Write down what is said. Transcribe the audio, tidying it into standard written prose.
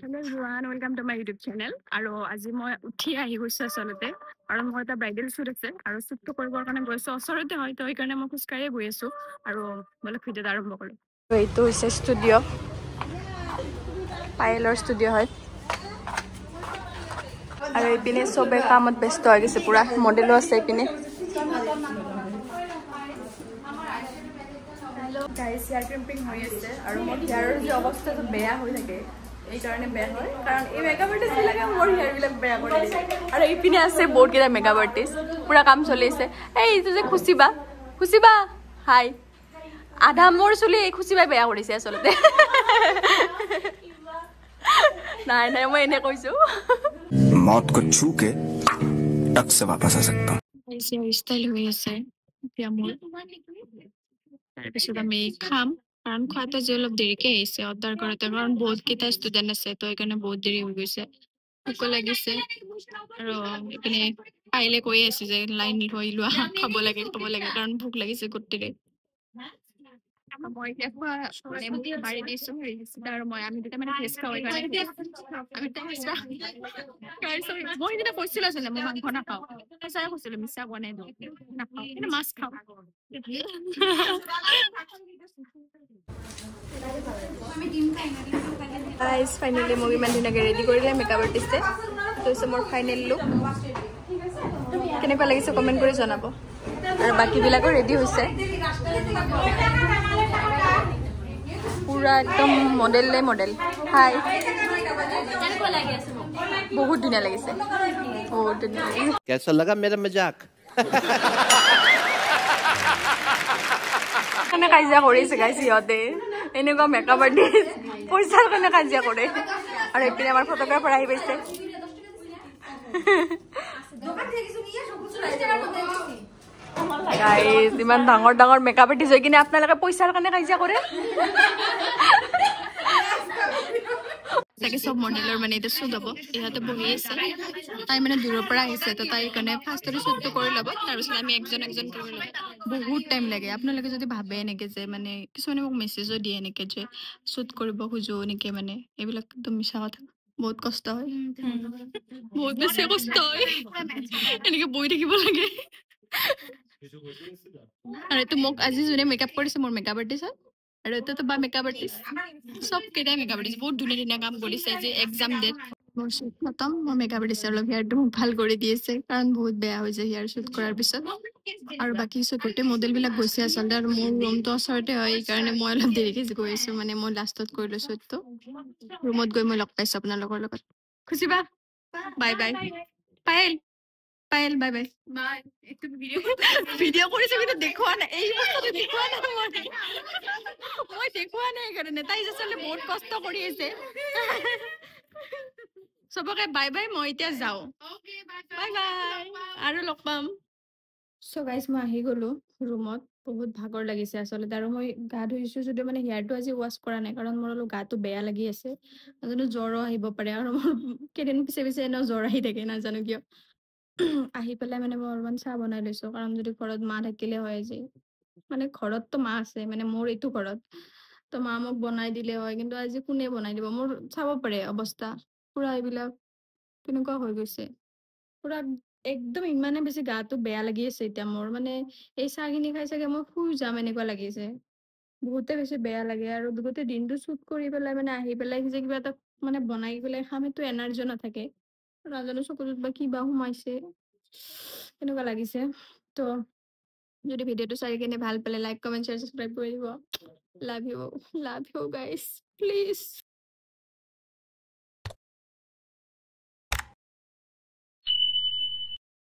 Hello everyone, welcome to my YouTube channel. আৰু আজি মই উঠি আহি গৈছো আচলতে কাৰণ মই এটা ব্ৰাইডেল শ্বুট আছে আৰু শ্বুটটো কৰিবৰ কাৰণে গৈছো ওচৰতে হয় তো সেইকাৰণে মই খোজকাঢ়িয়ে গৈ আছো আৰু বলক ভিডিঅ'টো আৰম্ভ কৰোঁ। এইটো হৈছে ষ্টুডিঅ' পায়েলৰ ষ্টুডিঅ' হয় আৰু এইপিনে চবে কামত ব্যস্ত হৈ গৈছে পুৰা মডেলো আছে এইপিনে। হেল্ল' গাইজ, হেয়াৰ ক্ৰিম্পিং হৈ আছে আৰু মোৰ হেয়াৰৰ যে অৱস্থাটো বেয়া হৈ থাকে এই কাৰণে বেয়া হয় কাৰণ এই মেকআপ আৰ্টিষ্টবিলাকে মোৰ হেয়াৰবিলাক বেয়া কৰি দিয়ে আৰু এইপিনে আছে বহুতকেইটা মেকআপ আৰ্টিষ্ট পুৰা কাম চলি আছে। এইটো যে খুচিবা হাই আধা মোৰ চুলি খুচিবাই বেয়া কৰিছে আচলতে। নাই মই এনে কৈছো मौत को छू के टक से वापस आ सकता हूँ। ষ্টাইল হৈ আছে এতিয়া মোৰ তাৰপিছত আমি খাম কাৰণ খোৱাটো যে অলপ দেৰিকে আহিছে অৰ্ডাৰ কৰোঁতে কাৰণ বহুত কেইটা ষ্টুডেণ্ট আছে তো সেইকাৰণে বহুত দেৰি হৈ গৈছে ভোকো লাগিছে আৰু এইপিনে পাৰিলে কৈ আছে যে লাইন ধৰি লোৱা খাব লাগে কাৰণ ভোক লাগিছে গোটেই মই এতিয়া খোৱা মানে মোক বাঢ়ি দিছো আৰু আমি দুটা মানে ভেজ খাওঁ সেইকাৰণে মই সেইদিনা কৈছিলো আছিলে মই মাংস নাখাওঁ সঁচাই কৈছিলো মিছা কোৱা নাই নাখাওঁ কিন্তু মাছ খাওঁ। গাইজ ফাইনেলি মোক ইমান ধুনীয়াকৈ ৰেডি কৰিলে মেকআপ আৰ্টিষ্টে। এইটো হৈছে মোৰ ফাইনেল লুক। কেনেকুৱা লাগিছে কমেণ্ট কৰি জনাব আৰু বাকীবিলাকো ৰেডি হৈছে পুৰা একদম মডেল হাই বহুত ধুনীয়া লাগিছে कैसा लगा मेरा मजाक কাজিয়া কৰিছে গাইজ সিহঁতে এনেকুৱা মেকআপ আৰ্টিষ্ট পইচাৰ কাৰণে কাজিয়া কৰে আৰু এইপিনে আমাৰ ফটোগ্ৰাফাৰ আহি পাইছে। গাইজ ইমান ডাঙৰ মেকআপ আৰ্টিষ্ট হৈ কিনে আপোনালোকে পইচাৰ কাৰণে কাজিয়া কৰে। তাকে চব মডেলৰ মানে এতিয়া শ্বুট হ'ব ইহঁতে বহি আছে তাই মানে দূৰৰ পৰা আহিছে তো তাই কাৰণে ফাৰ্ষ্টতে শ্বুটটো কৰি ল'ব তাৰপিছত আমি একজন কৰি ল'ব। বহুত টাইম লাগে আপোনালোকে যদি ভাবে এনেকে যে মানে কিছুমানে মোক মেছেজো দিয়ে এনেকে যে শ্বুট কৰিব খোজো এনেকে মানে এইবিলাক একদম মিছা কথা বহুত কষ্ট হয় বহুত বেছি কষ্ট হয় এনেকে বহি থাকিব লাগে আৰু এইটো মোক আজি যোনে মেকআপ কৰিছে মোৰ মেকআপ আৰ্টিষ্ট হয় আৰু এইটোতো বা মেকআপ আৰ্টিষ্ট চব কেইটাই মেকআপ আৰ্টিষ্ট বহুত ধুনীয়া কাম কৰিছে আজি এক্সাম ডেট মোৰ শ্বুট খতম মোৰ মেকআপ আৰ্টিষ্ট অলপ হেয়াৰটো মোক ভাল কৰি দি আছে কাৰণ বহুত বেয়া হৈছে হেয়াৰ শ্বুট কৰাৰ পিছত আৰু বাকী গোটেই মডেলবিলাক গৈছে আচলতে আৰু মোৰ ৰুমটো ওচৰতে হয় সেইকাৰণে মই অলপ দেৰিকে গৈ আছো মানে মই লাষ্টত কৰিলো শ্বুটটো ৰুমত গৈ মই লগ পাইছো আপোনালোকৰ লগত খুচিবা বাই পায়েল বাই ভিডিঅ' কৰিছে কিন্তু দেখুওৱা নাই এই বস্তুটো দেখুওৱা নাই মই দেখুওৱা নাই সেইকাৰণে তাই আচলতে বহুত কষ্ট কৰি আছে চবকে বাই মই এতিয়া যাওঁ বাই আৰু লগ পাম। চ' গাইজ মই আহি গ'লো ৰুমত বহুত ভাগৰ লাগিছে আচলতে আৰু মই গা ধুইছো যদিও মানে হেয়াৰটো আজি ৱাছ কৰা নাই কাৰণ মোৰ অলপ গাটো বেয়া লাগি আছে নাজানো জ্বৰো আহিব পাৰে আৰু মোৰ কেইদিন পিছে এনেও জ্বৰ আহি থাকে নাজানো কিয়। আহি পেলাই মানে মই অলপমান চাহ বনাই লৈছো কাৰণ যদি ঘৰত মা থাকিলে হয় যে মানে ঘৰততো মা আছে মানে মোৰ এইটো ঘৰত তো মা মোক বনাই দিলে হয় কিন্তু আজি কোনে বনাই দিব মোৰ চাব পাৰে অৱস্থা পুৰা এইবিলাক কেনেকুৱা হৈ গৈছে পুৰা একদম ইমানে বেছি গাটো বেয়া লাগি আছে এতিয়া মোৰ মানে এই চাহখিনি খাই চাগে মই শুই যাম এনেকুৱা লাগিছে বহুতে বেছি বেয়া লাগে আৰু গোটেই দিনটো শ্বুট কৰি পেলাই মানে আহি পেলাই যে কিবা এটা মানে বনাই পেলাই খাম সেইটো এনাৰ্জি নাথাকে নাজানো চকুটোত বা কিবা সোমাইছে এনেকুৱা লাগিছে। তো যদি ভিডিঅ'টো চাই কিনে ভাল পালে লাইক কমেণ্ট শ্বেয়াৰ ছাবস্ক্ৰাইব কৰি দিব। Love you guys please.